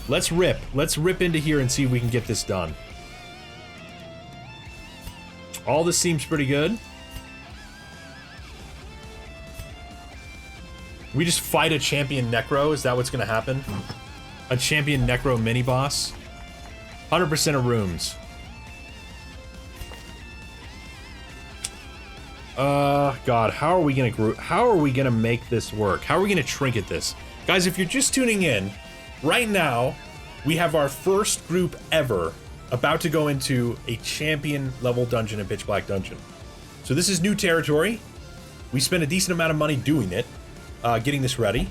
Let's rip. Let's rip into here and see if we can get this done. All this seems pretty good. We just fight a champion Necro? Is that what's gonna happen? A champion Necro mini-boss? 100% of rooms. God, how are we gonna make this work? How are we gonna trinket this? Guys, if you're just tuning in, right now, we have our first group ever about to go into a champion level dungeon in Pitch Black Dungeon. So this is new territory. We spent a decent amount of money doing it, getting this ready.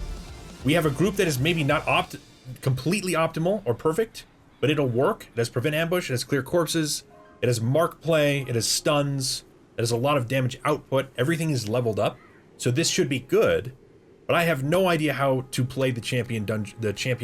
We have a group that is maybe not completely optimal or perfect, but it'll work. It has prevent ambush, it has clear corpses, it has mark play, it has stuns, it has a lot of damage output. Everything is leveled up, so this should be good. But I have no idea how to play the champion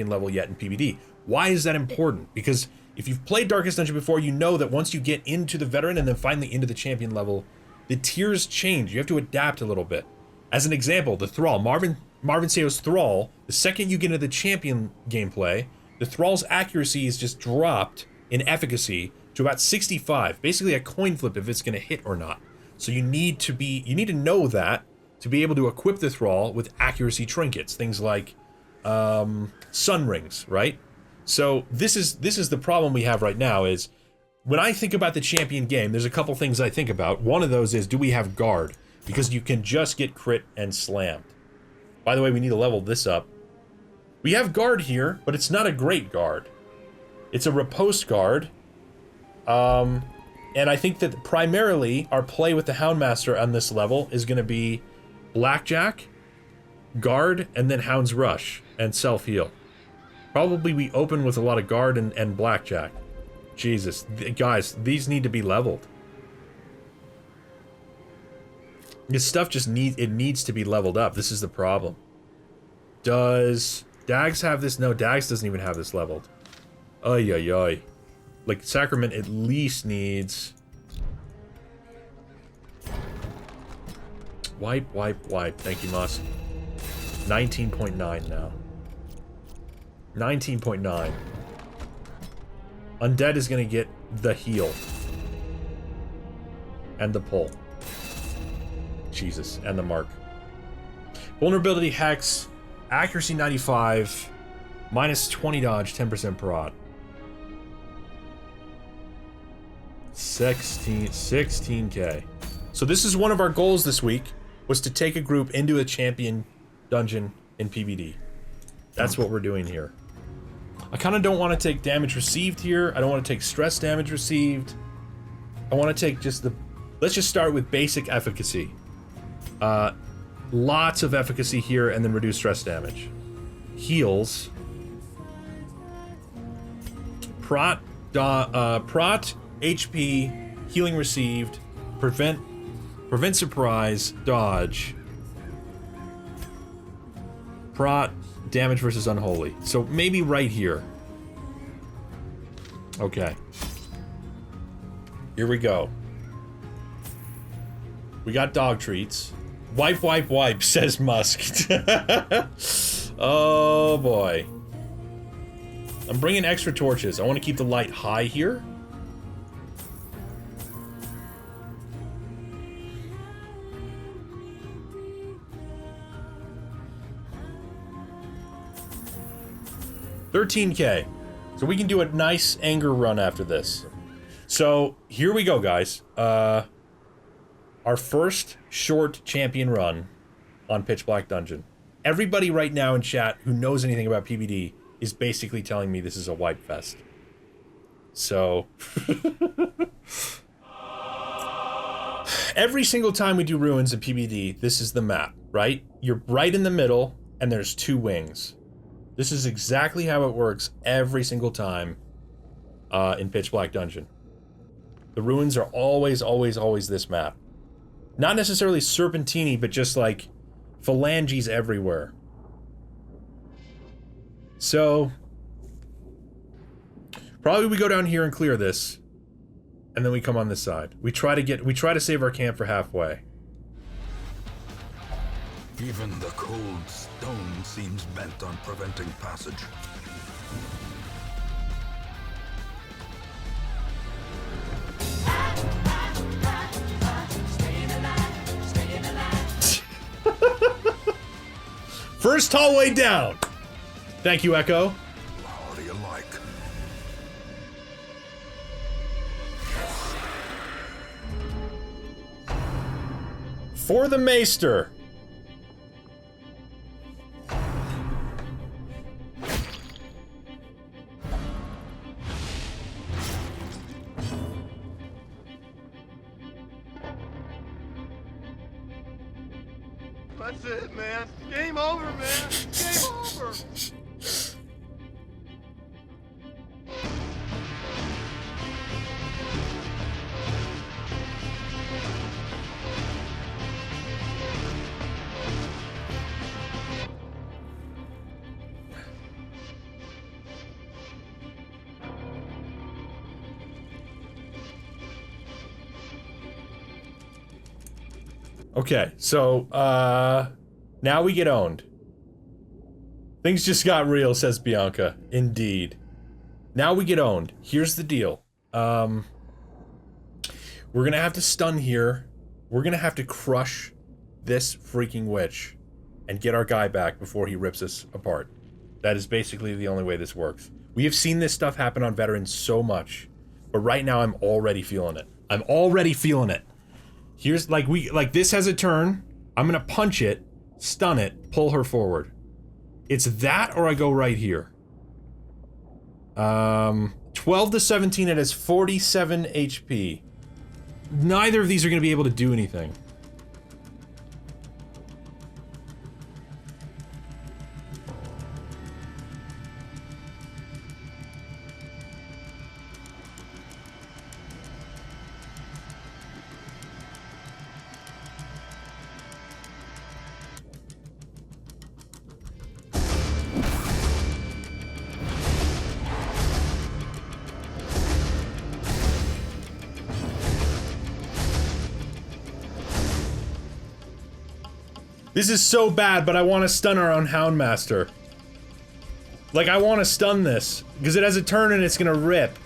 level yet in PvD. Why is that important? Because if you've played Darkest Dungeon before, you know that once you get into the veteran and then finally into the champion level, the tiers change. You have to adapt a little bit. As an example, the Thrall, Marvin Sayo's Thrall, the second you get into the champion gameplay, the Thrall's accuracy is just dropped in efficacy to about 65. Basically a coin flip if it's going to hit or not. So you need to know that to be able to equip the Thrall with accuracy trinkets, things like sun rings, right? So this is the problem we have right now is when I think about the champion game, there's a couple things I think about. One of those is, do we have guard? Because you can just get crit and slammed. By the way, we need to level this up. We have guard here, but it's not a great guard. It's a riposte guard. And I think that primarily our play with the Houndmaster on this level is going to be Blackjack, guard, and then Hound's Rush and self-heal. Probably we open with a lot of guard and Blackjack. Jesus, guys, these need to be leveled. This stuff just needs to be leveled up. This is the problem. Does Dags have this? No, Dags doesn't even have this leveled. Ay, ay, ay. Like, Sacrament at least needs... Wipe. Thank you, Moss. 19.9 now. 19.9. Undead is gonna get the heal. And the pull. Jesus, and the mark. Vulnerability Hex, accuracy 95, minus 20 dodge, 10% prod. 16k. So this is one of our goals this week, was to take a group into a champion dungeon in PvD. That's what we're doing here. I kind of don't want to take damage received here. I don't want to take stress damage received. I want to take just the... Let's just start with basic efficacy. Lots of efficacy here, and then reduce stress damage. Heals. Prot, HP, healing received, prevent surprise, dodge. Prot, damage versus unholy. So maybe right here. Okay. Here we go. We got dog treats. Wipe, says Musk. Oh boy. I'm bringing extra torches. I want to keep the light high here. $13K. So we can do a nice anger run after this. So here we go, guys. Our first short champion run on Pitch Black Dungeon. Everybody right now in chat who knows anything about PvD is basically telling me this is a wipe fest. So... Every single time we do ruins in PvD, this is the map, right? You're right in the middle, and there's two wings. This is exactly how it works every single time in Pitch Black Dungeon. The ruins are always this map. Not necessarily serpentini, but just like phalanges everywhere. So probably we go down here and clear this, and then we come on this side. We try to save our camp for halfway. Even the cold stone seems bent on preventing passage. First hallway down. Thank you, Echo. How do you like? For the Maester. That's it, man. Game over, man. Game over. Okay, so, now we get owned. Things just got real, says Bianca. Indeed. Now we get owned. Here's the deal. We're gonna have to stun here. We're gonna have to crush this freaking witch and get our guy back before he rips us apart. That is basically the only way this works. We have seen this stuff happen on veterans so much, but right now I'm already feeling it. I'm already feeling it. Here's, like this has a turn. I'm gonna punch it, stun it, pull her forward. It's that or I go right here. 12 to 17, it has 47 HP. Neither of these are gonna be able to do anything. This is so bad, but I want to stun our own Houndmaster. Like, I want to stun this, because it has a turn and it's gonna rip.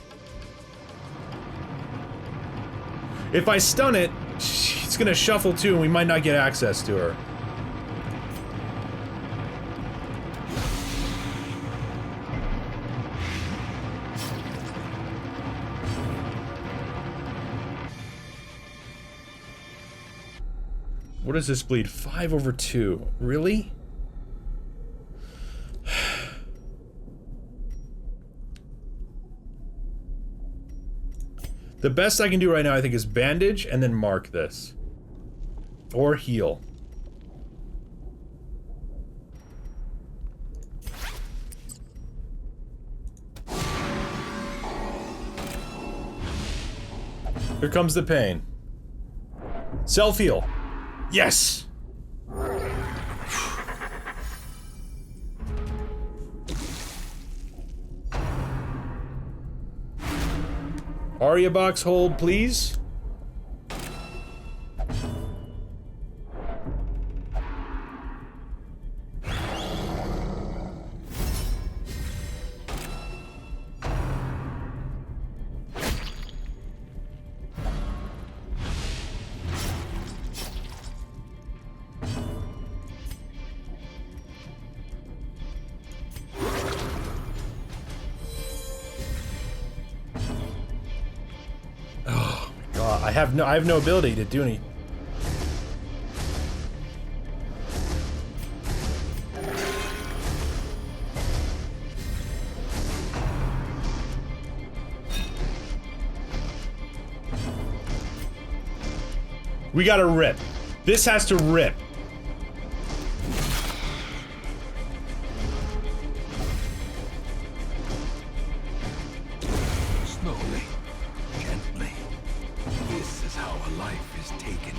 If I stun it, it's gonna shuffle too, and we might not get access to her. What does this bleed? 5 over 2. Really? The best I can do right now, I think, is bandage and then mark this. Or heal. Here comes the pain. Self-heal. Yes! Aria box hold, please. I have no ability to do any. We gotta rip. This has to rip. Slowly, gently. This is how a life is taken.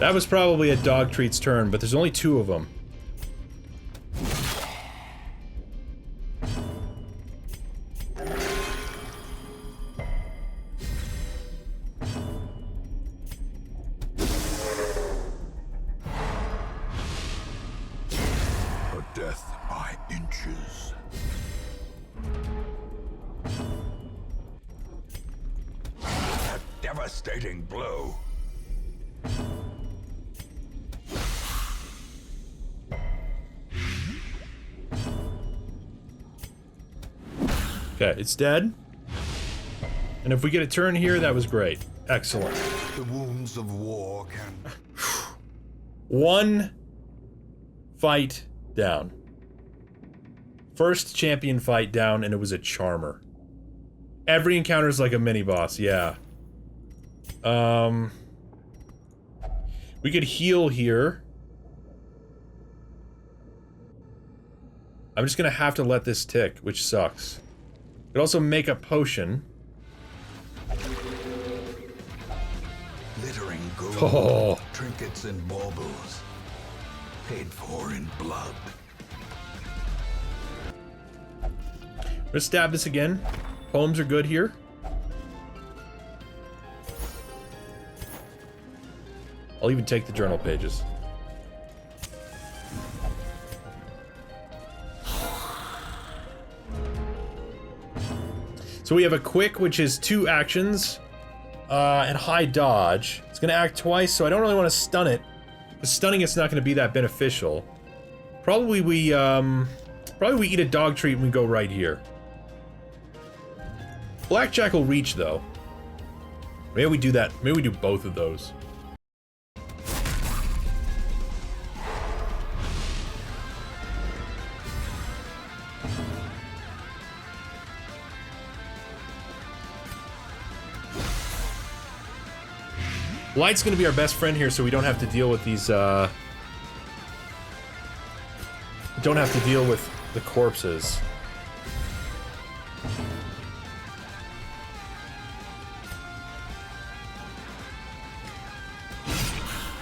That was probably a dog treat's turn, but there's only 2 of them. A death by inches. A devastating blow. Okay, it's dead. And if we get a turn here, that was great. Excellent. The wounds of war can... 1 fight down. First champion fight down, and it was a charmer. Every encounter is like a mini-boss, yeah. We could heal here. I'm just gonna have to let this tick, which sucks. Could also make a potion. Glittering gold, Oh. trinkets and baubles, paid for in blood. Let's stab this again. Poems are good here. I'll even take the journal pages. So we have a quick, which is 2 actions, and high dodge. It's gonna act twice, so I don't really want to stun it. Because stunning it's not gonna be that beneficial. Probably we eat a dog treat and we go right here. Blackjack will reach, though. Maybe we do that. Maybe we do both of those. Light's gonna be our best friend here, so we don't have to deal with these, don't have to deal with the corpses.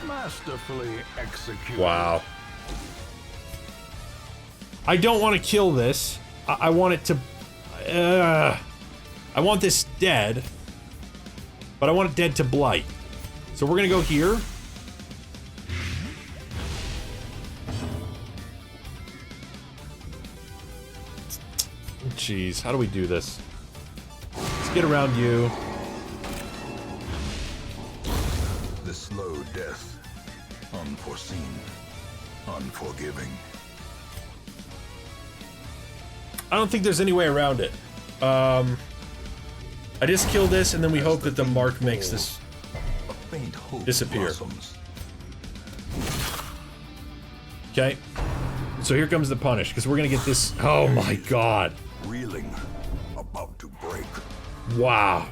Masterfully executed. Wow. I don't want to kill this. I want it to... I want this dead. But I want it dead to blight. So we're gonna go here. Jeez, how do we do this? Let's get around you. The slow death. Unforeseen. Unforgiving. I don't think there's any way around it. I just kill this and then we hope that the mark makes this A faint hope disappear. blossoms. Okay. So here comes the punish, because we're gonna get this. Oh my god. Reeling. About to break. Wow.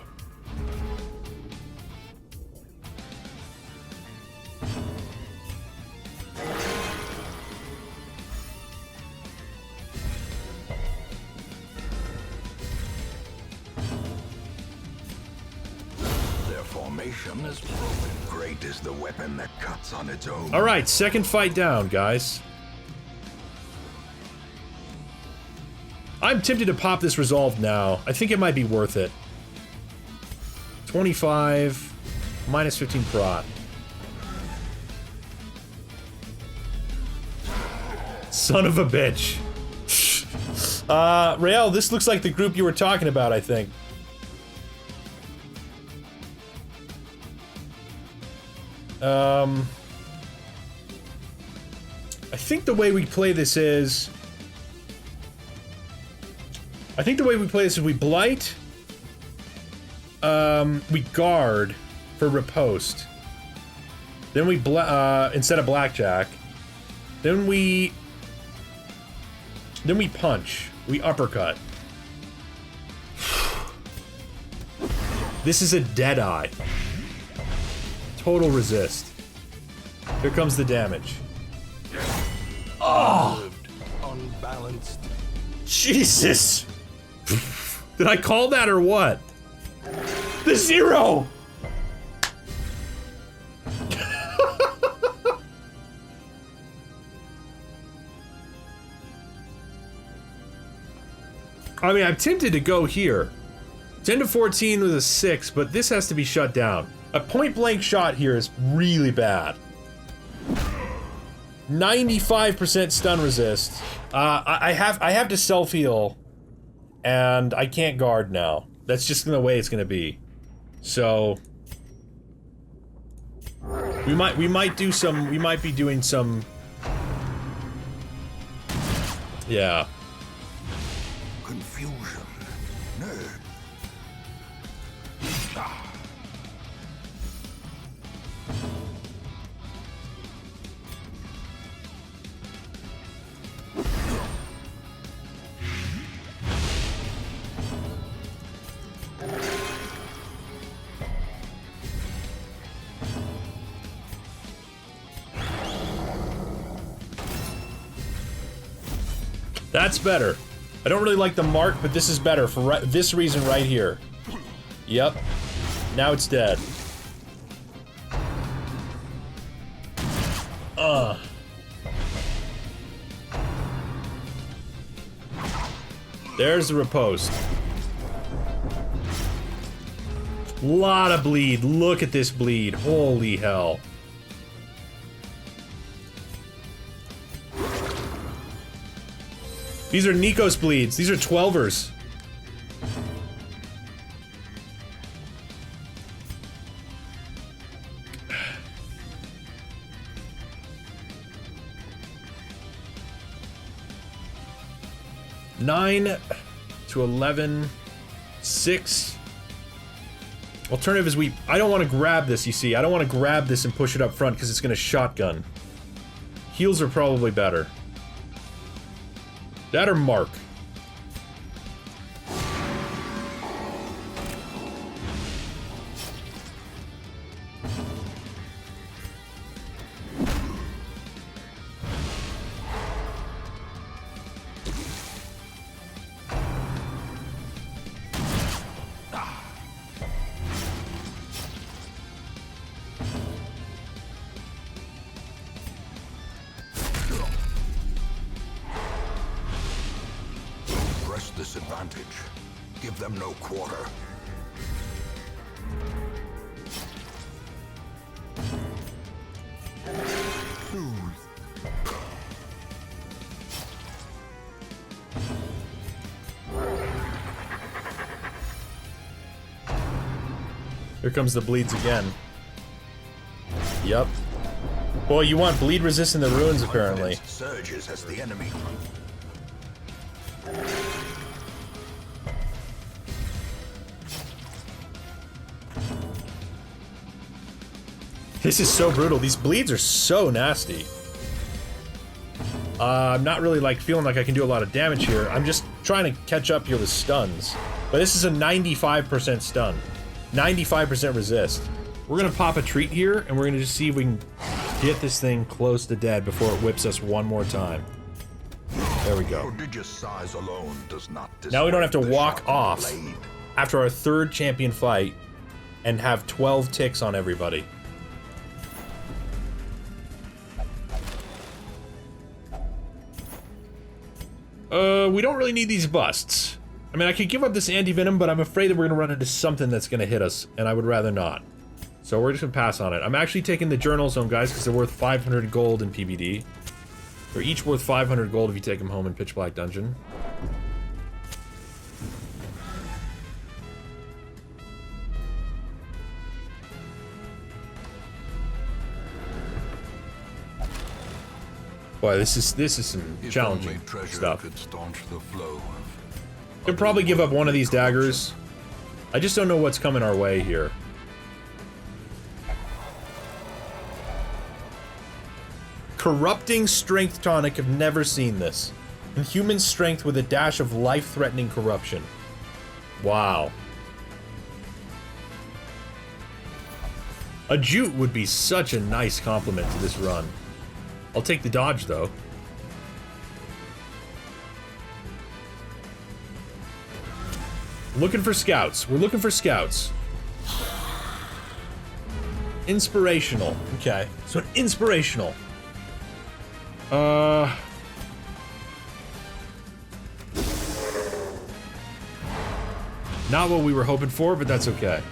Their formation is broken. Great is the weapon that cuts on its own. Alright, second fight down, guys. I'm tempted to pop this resolve now. I think it might be worth it. 25, minus 15 prot. Son of a bitch. Rael, this looks like the group you were talking about, I think. I think the way we play this is... we blight, we guard for riposte, then we instead of blackjack, then we punch, we uppercut. This is a deadeye. Total resist. Here comes the damage. Oh! Unbalanced. Jesus! Did I call that or what? The 0! I mean, I'm tempted to go here. 10 to 14 with a 6, but this has to be shut down. A point-blank shot here is really bad. 95% stun resist. I have to self-heal, and I can't guard now. That's just the way it's gonna be. So we might be doing some. Yeah. Confusion. Nerve. That's better. I don't really like the mark, but this is better for this reason right here. Yep. Now it's dead. There's the riposte. Lot of bleed. Look at this bleed. Holy hell. These are Nikos bleeds. These are 12ers. Nine to 11, 6. Alternative is I don't want to grab this, you see. I don't want to grab this and push it up front because it's going to shotgun. Heals are probably better. That or mark. Disadvantage. Give them no quarter. Here comes the bleeds again. Yep. Well, you want bleed resist in the ruins apparently. Surges as the enemy. This is so brutal. These bleeds are so nasty. I'm not really like feeling like I can do a lot of damage here. I'm just trying to catch up here with stuns. But this is a 95% stun. 95% resist. We're gonna pop a treat here, and we're gonna just see if we can get this thing close to dead before it whips us one more time. There we go. Prodigious size alone does not now we don't have to walk off after our third champion fight and have 12 ticks on everybody. We don't really need these busts. I mean, I could give up this anti-venom, but I'm afraid that we're gonna run into something that's gonna hit us, and I would rather not. So we're just gonna pass on it. I'm actually taking the journal zone, guys, because they're worth 500 gold in PBD. They're each worth 500 gold if you take them home in Pitch Black Dungeon. Boy, this is some challenging stuff. Could probably give up one of these daggers. I just don't know what's coming our way here. Corrupting Strength Tonic. I've never seen this. Inhuman strength with a dash of life-threatening corruption. Wow. A Jute would be such a nice complement to this run. I'll take the dodge, though. Looking for scouts. We're looking for scouts. Inspirational. Okay. So an inspirational. Not what we were hoping for, but that's okay.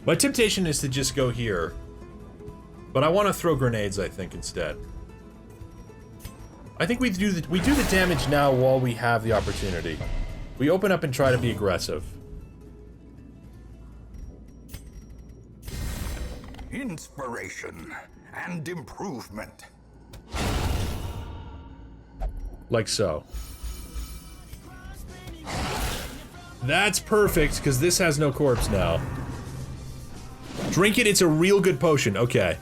My temptation is to just go here, but I want to throw grenades, I think, instead. I think we do the damage now while we have the opportunity. We open up and try to be aggressive. Inspiration and improvement. Like so. That's perfect, because this has no corpse now. Drink it, it's a real good potion. Okay.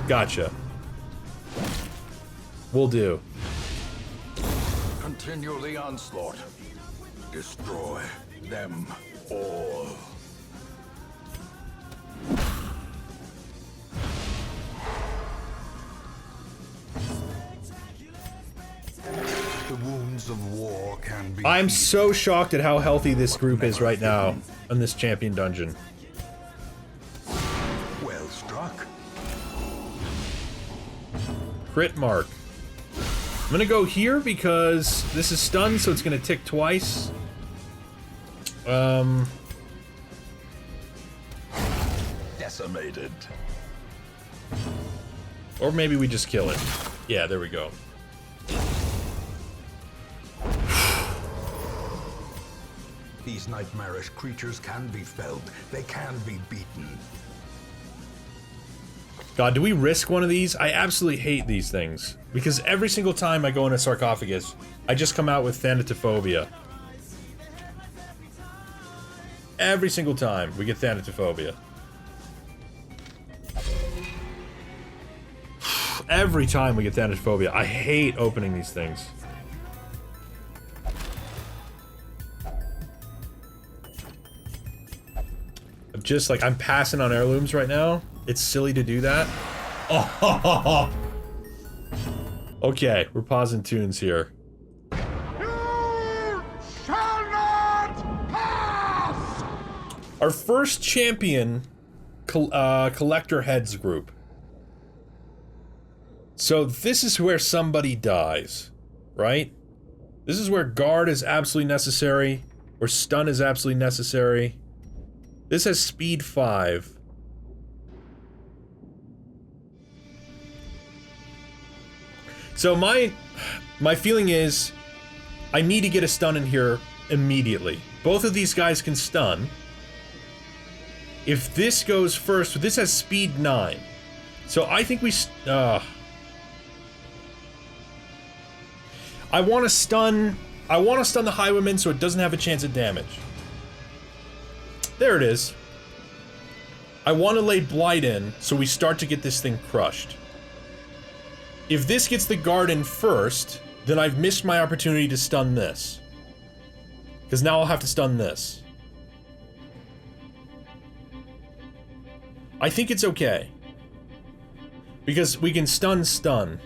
Gotcha. Will do. Continue the onslaught. Destroy them all. The wounds of war can be... I'm so shocked at how healthy this group is right now in this champion dungeon. Well struck. Crit mark. I'm gonna go here because this is stunned, so it's gonna tick twice. Decimated. Or maybe we just kill it. Yeah, there we go. These nightmarish creatures can be felled. They can be beaten. God, do we risk one of these? I absolutely hate these things. Because every single time I go in a sarcophagus, I just come out with thanatophobia. Every single time we get thanatophobia. Every time we get thanatophobia. I hate opening these things. Just like, I'm passing on heirlooms right now. It's silly to do that. Oh, okay, we're pausing tunes here. You shall not pass! Our first champion collector heads group. So this is where somebody dies, right? This is where guard is absolutely necessary, where stun is absolutely necessary. This has speed 5. So my feeling is I need to get a stun in here immediately. Both of these guys can stun. If this goes first, this has speed 9. So I think we I want to stun the Highwayman so it doesn't have a chance at damage. There it is. I want to lay Blight in so we start to get this thing crushed. If this gets the guard in first, then I've missed my opportunity to stun this. Because now I'll have to stun this. I think it's okay. Because we can stun.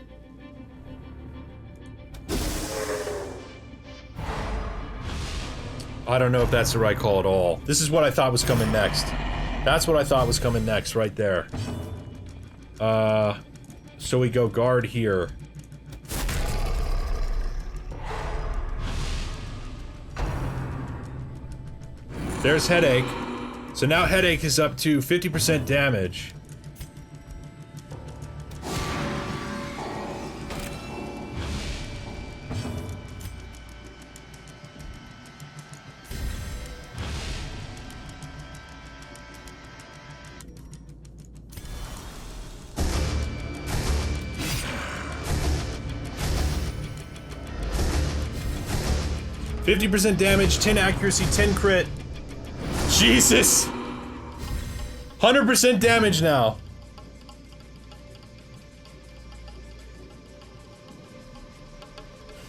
I don't know if that's the right call at all. This is what I thought was coming next. That's what I thought was coming next, right there. So we go guard here. There's Headache. So now Headache is up to 50% damage. %50 damage, 10 accuracy, 10 crit. Jesus! 100% damage now.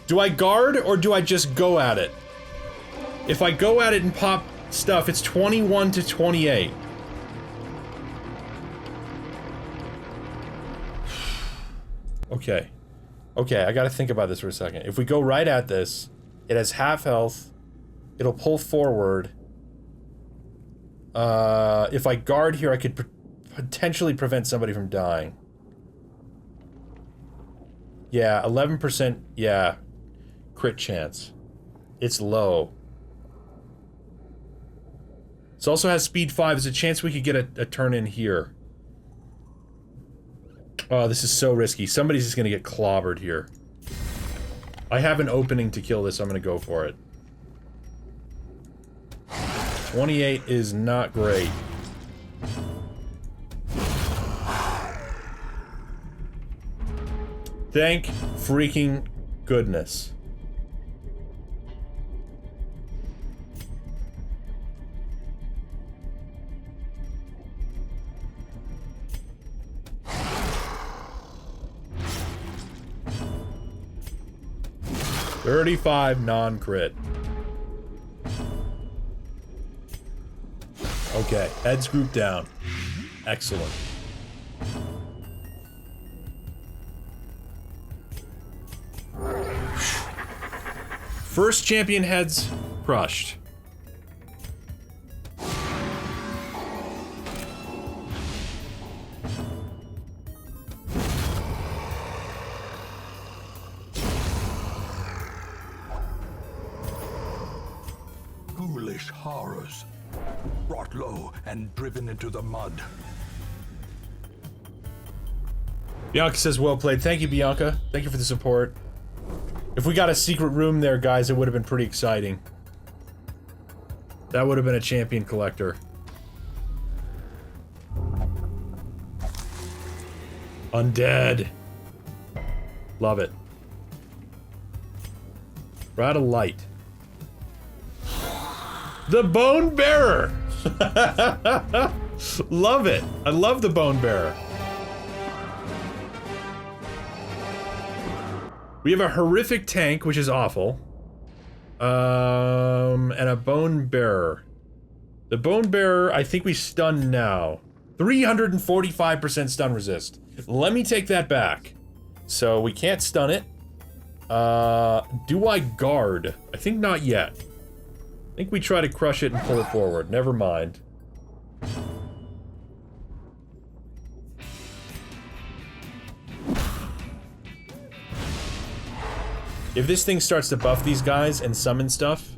Do I guard or do I just go at it? If I go at it and pop stuff, it's 21 to 28. Okay. Okay, I gotta think about this for a second. If we go right at this, It has half health. It'll pull forward. If I guard here, I could potentially prevent somebody from dying. Yeah, 11%. Yeah. Crit chance. It's low. This also has speed 5. There's a chance we could get a turn in here. Oh, this is so risky. Somebody's just gonna get clobbered here. I have an opening to kill this. I'm gonna go for it. 28 is not great. Thank freaking goodness. $35 non-crit. Okay, heads group down. Excellent. First champion heads crushed. Ghoulish horrors, brought low and driven into the mud. Bianca says, well played. Thank you, Bianca. Thank you for the support. If we got a secret room there, guys, it would have been pretty exciting. That would have been a champion collector. Undead. Love it. We're out of light. The Bone Bearer! Love it. I love the Bone Bearer. We have a horrific tank, which is awful. And a Bone Bearer. The Bone Bearer, I think we stun now. 345% stun resist. Let me take that back. So we can't stun it. Do I guard? I think not yet. I think we try to crush it and pull it forward. Never mind. If this thing starts to buff these guys and summon stuff,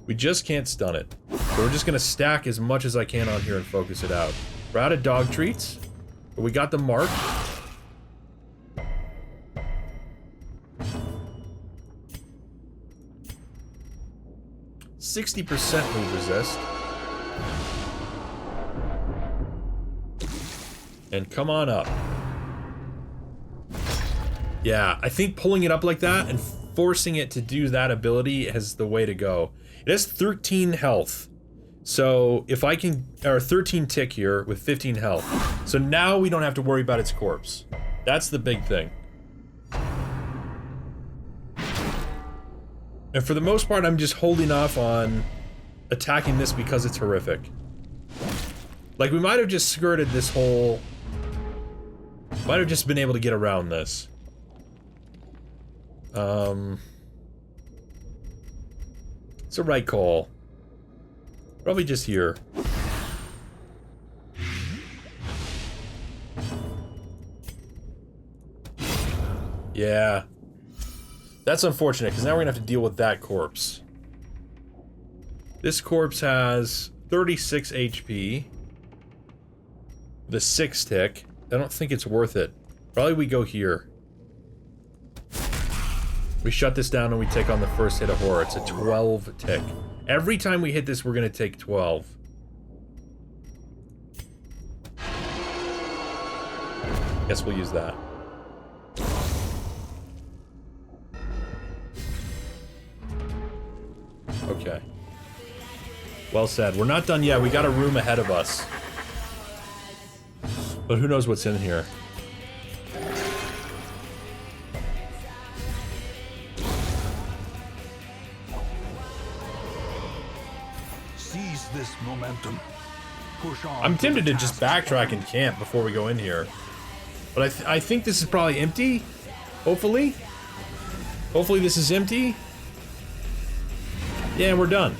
we just can't stun it. So we're just gonna stack as much as I can on here and focus it out. We're out of dog treats, but we got the mark. %60 move resist. And come on up. Yeah, I think pulling it up like that and forcing it to do that ability is the way to go. It has 13 health. So if I can, or 13 tick here with 15 health. So now we don't have to worry about its corpse. That's the big thing. And for the most part, I'm just holding off on attacking this because it's horrific. Like, we might have just skirted this whole... Might have just been able to get around this. It's a right call. Probably just here. Yeah. That's unfortunate, because now we're gonna have to deal with that corpse. This corpse has 36 HP. The 6 tick. I don't think it's worth it. Probably we go here. We shut this down and we take on the first hit of horror. It's a 12 tick. Every time we hit this, we're gonna take 12. Guess we'll use that. Okay. Well said. We're not done yet. We got a room ahead of us. But who knows what's in here. Seize this momentum. Push on. I'm to tempted the to just task. backtrack and camp before we go in here. But I think this is probably empty. Hopefully. Hopefully this is empty. Yeah, we're done.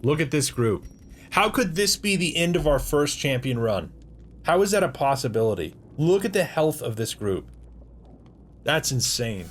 Look at this group. How could this be the end of our first champion run? How is that a possibility? Look at the health of this group. That's insane.